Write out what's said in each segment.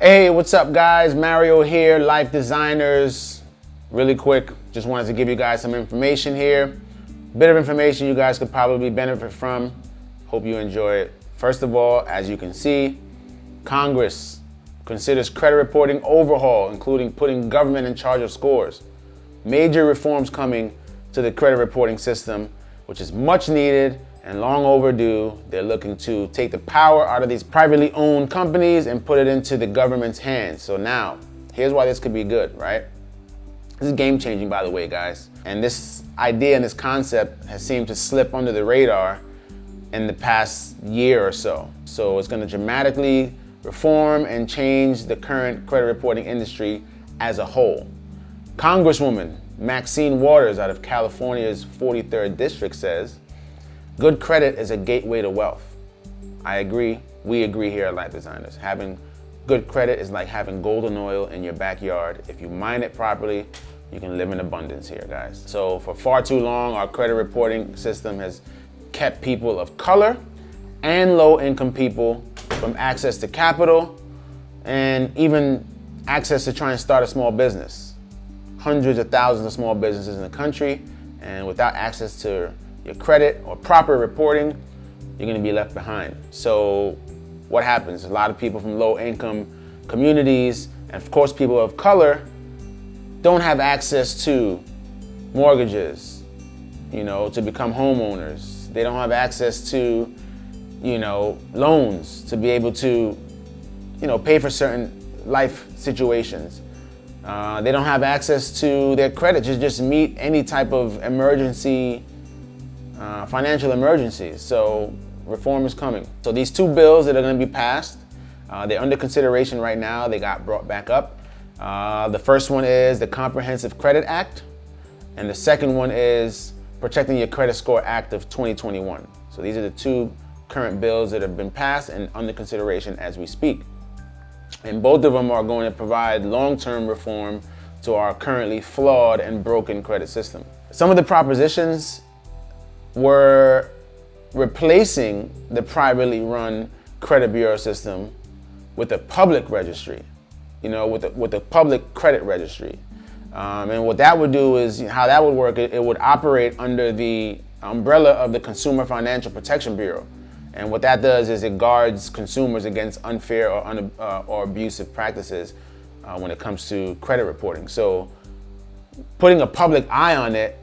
Hey, what's up guys? Mario here, Life Designers. Really quick, just wanted to give you guys some information here. Bit of information you guys could probably benefit from. Hope you enjoy it. First of all, as you can see, Congress considers credit reporting overhaul, including putting government in charge of scores. Major reforms coming to the credit reporting system, which is much needed and long overdue. They're looking to take the power out of these privately owned companies and put it into the government's hands. So now, here's why this could be good, right? This is game changing, by the way, guys. And this idea and this concept has seemed to slip under the radar in the past year or so. So it's going to dramatically reform and change the current credit reporting industry as a whole. Congresswoman Maxine Waters out of California's 43rd district says, good credit is a gateway to wealth. I agree. We agree here at Life Designers. Having good credit is like having golden oil in your backyard. If you mine it properly, you can live in abundance here, guys. So for far too long, our credit reporting system has kept people of color and low-income people from access to capital and even access to try and start a small business. Hundreds of thousands of small businesses in the country, and without access to your credit or proper reporting, you're gonna be left behind. So what happens? A lot of people from low income communities, and of course people of color, don't have access to mortgages, to become homeowners. They don't have access to, loans to be able to, pay for certain life situations. They don't have access to their credit to just meet any type of emergency, financial emergencies. So reform is coming. So these two bills that are going to be passed, they're under consideration right now. They got brought back up. The first one is the Comprehensive Credit Act, and the second one is Protecting Your Credit Score Act of 2021. So these are the two current bills that have been passed and under consideration as we speak. And both of them are going to provide long-term reform to our currently flawed and broken credit system. Some of the propositions were replacing the privately run credit bureau system with a public registry, with a public credit registry. And what that would do is, how that would work, it would operate under the umbrella of the Consumer Financial Protection Bureau. And what that does is it guards consumers against unfair or abusive practices when it comes to credit reporting. So putting a public eye on it,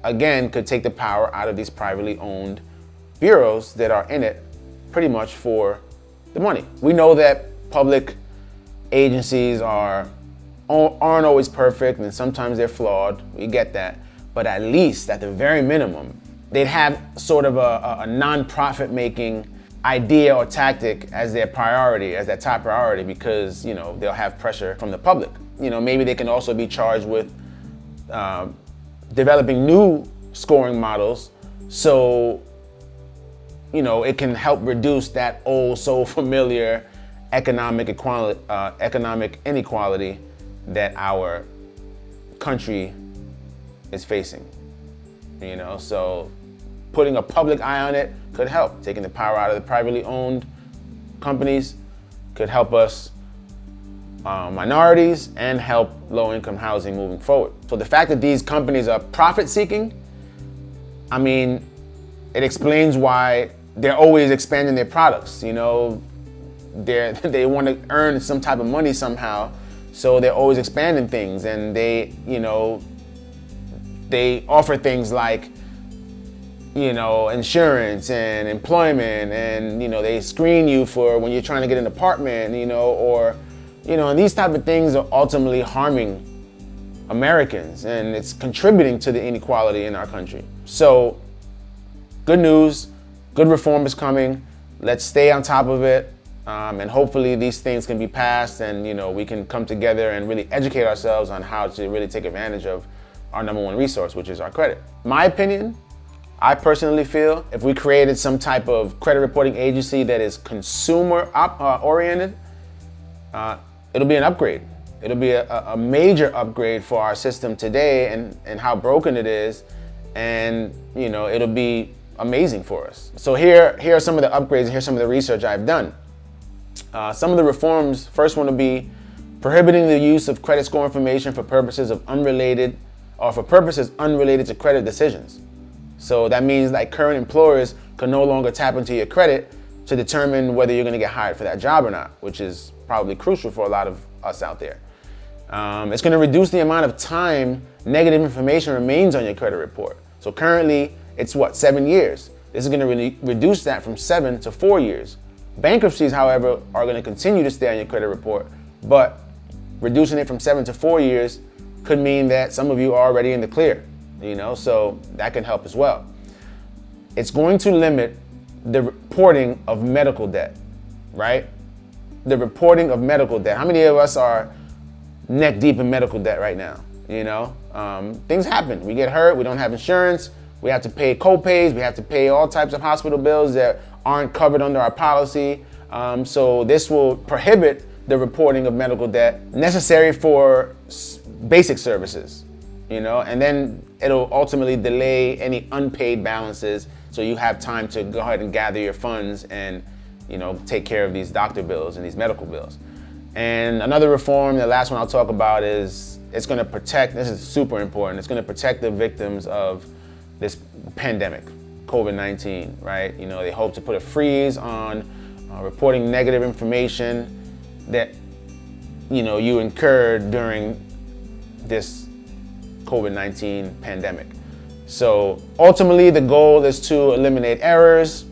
again, could take the power out of these privately owned bureaus that are in it pretty much for the money. We know that public agencies aren't always perfect, and sometimes they're flawed. We get that. But at least, at the very minimum, they'd have sort of a non-profit making idea or tactic as their priority, as their top priority, because they'll have pressure from the public. Maybe they can also be charged with developing new scoring models, so it can help reduce that old, so familiar economic inequality that our country is facing. So putting a public eye on it could help. Taking the power out of the privately owned companies could help us minorities and help low-income housing moving forward. So the fact that these companies are profit-seeking, it explains why they're always expanding their products. They want to earn some type of money somehow, so they're always expanding things, and they offer things like, insurance and employment, and, they screen you for when you're trying to get an apartment, and these type of things are ultimately harming Americans, and it's contributing to the inequality in our country. So, good news, good reform is coming. Let's stay on top of it, and hopefully these things can be passed, and we can come together and really educate ourselves on how to really take advantage of our number one resource, which is our credit. My opinion, I personally feel if we created some type of credit reporting agency that is consumer oriented, it'll be an upgrade. It'll be a major upgrade for our system today and how broken it is, and it'll be amazing for us. So here are some of the upgrades, and here's some of the research I've done. Some of the reforms, first one will be prohibiting the use of credit score information for purposes unrelated to credit decisions. So that means like current employers can no longer tap into your credit to determine whether you're going to get hired for that job or not, which is probably crucial for a lot of us out there. It's going to reduce the amount of time negative information remains on your credit report. So currently it's 7 years. This is going to reduce that from 7 to 4 years. Bankruptcies, however, are going to continue to stay on your credit report, but reducing it from 7 to 4 years could mean that some of you are already in the clear, so that can help as well. It's going to limit the reporting of medical debt, right? The reporting of medical debt. How many of us are neck deep in medical debt right now? Things happen. We get hurt. We don't have insurance. We have to pay co-pays. We have to pay all types of hospital bills that aren't covered under our policy. So this will prohibit the reporting of medical debt necessary for basic services, and then it'll ultimately delay any unpaid balances, so you have time to go ahead and gather your funds and take care of these doctor bills and these medical bills. And another reform, the last one I'll talk about, is it's going to protect, this is super important, it's going to protect the victims of this pandemic, COVID-19, right? They hope to put a freeze on reporting negative information that you incurred during this COVID-19 pandemic. So ultimately the goal is to eliminate errors,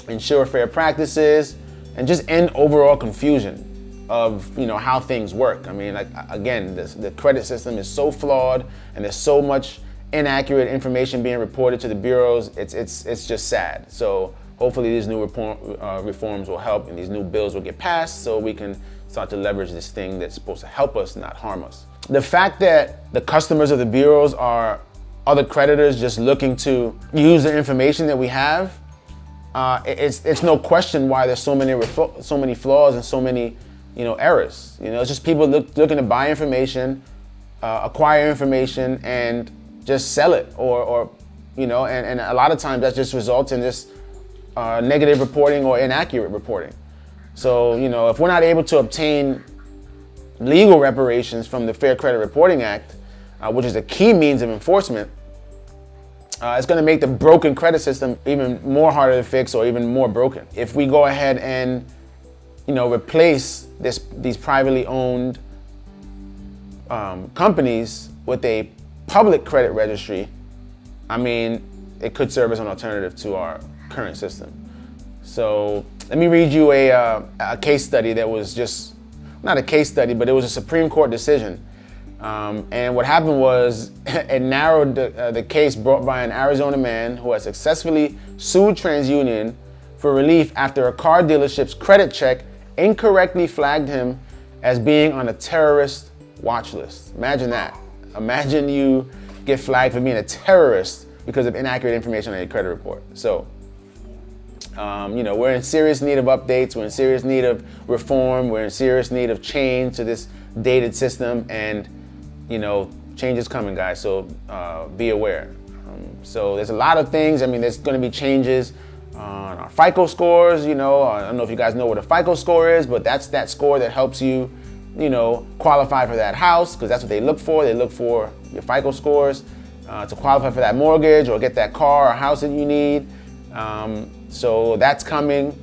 ensure fair practices, and just end overall confusion of how things work. I mean, like, again, the credit system is so flawed and there's so much inaccurate information being reported to the bureaus. It's just sad. So hopefully these new reforms will help and these new bills will get passed so we can start to leverage this thing that's supposed to help us, not harm us. The fact that the customers of the bureaus are other creditors just looking to use the information that we have, it's no question why there's so many flaws and so many errors. It's just people looking to buy information, acquire information, and just sell it, or and a lot of times that just results in this negative reporting or inaccurate reporting. So if we're not able to obtain legal reparations from the Fair Credit Reporting Act, which is a key means of enforcement, it's going to make the broken credit system even more harder to fix or even more broken. If we go ahead and replace these privately owned companies with a public credit registry, I mean, it could serve as an alternative to our current system. So let me read you a case study that was just, not a case study, but it was a Supreme Court decision. And what happened was it narrowed the case brought by an Arizona man who has successfully sued TransUnion for relief after a car dealership's credit check incorrectly flagged him as being on a terrorist watch list. Imagine that. Imagine you get flagged for being a terrorist because of inaccurate information on your credit report. So, we're in serious need of updates. We're in serious need of reform. We're in serious need of change to this dated system. And, change is coming, guys. So be aware. So there's a lot of things. I mean, there's going to be changes on our FICO scores. I don't know if you guys know what a FICO score is, but that's that score that helps you, qualify for that house, because that's what they look for. They look for your FICO scores to qualify for that mortgage or get that car or house that you need. So that's coming.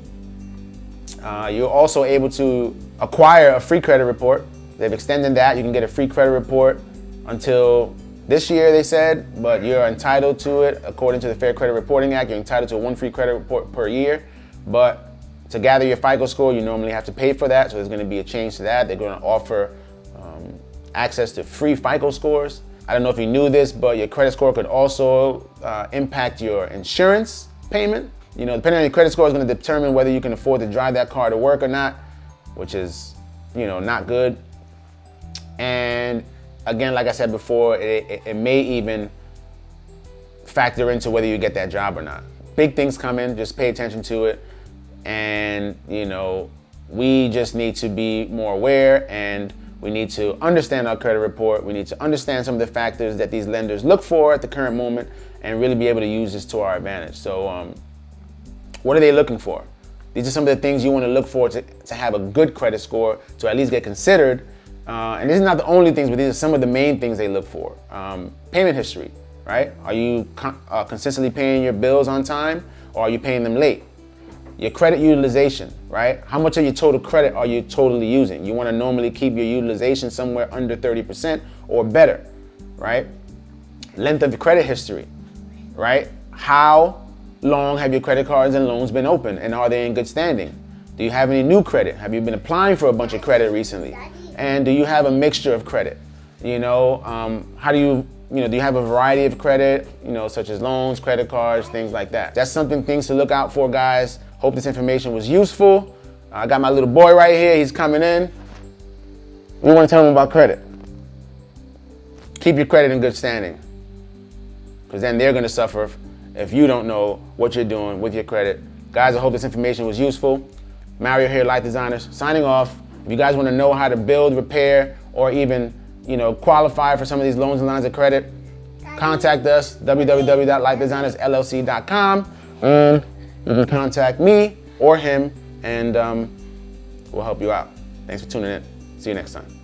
You're also able to acquire a free credit report. They've extended that. You can get a free credit report until this year, they said, but you're entitled to it. According to the Fair Credit Reporting Act, you're entitled to one free credit report per year. But to gather your FICO score, you normally have to pay for that. So there's going to be a change to that. They're going to offer access to free FICO scores. I don't know if you knew this, but your credit score could also impact your insurance payment. Depending on your credit score is going to determine whether you can afford to drive that car to work or not, which is, not good. And again, like I said before, it may even factor into whether you get that job or not. Big things coming, just pay attention to it. And, we just need to be more aware, and we need to understand our credit report. We need to understand some of the factors that these lenders look for at the current moment and really be able to use this to our advantage. So what are they looking for? These are some of the things you want to look for to have a good credit score, to at least get considered. And these are not the only things, but these are some of the main things they look for. Payment history, right? Are you consistently paying your bills on time, or are you paying them late? Your credit utilization, right? How much of your total credit are you totally using? You want to normally keep your utilization somewhere under 30% or better, right? Length of your credit history, right? How long have your credit cards and loans been open, and are they in good standing? Do you have any new credit? Have you been applying for a bunch of credit recently? And do you have a mixture of credit? How do you have a variety of credit, such as loans, credit cards, things like that? That's things to look out for, guys. Hope this information was useful. I got my little boy right here. He's coming in. We want to tell him about credit. Keep your credit in good standing, because then they're going to suffer if you don't know what you're doing with your credit. Guys, I hope this information was useful. Mario here, Life Designers, signing off. If you guys want to know how to build, repair, or even qualify for some of these loans and lines of credit, contact us, www.lifedesignersllc.com. You can contact me or him, and we'll help you out. Thanks for tuning in. See you next time.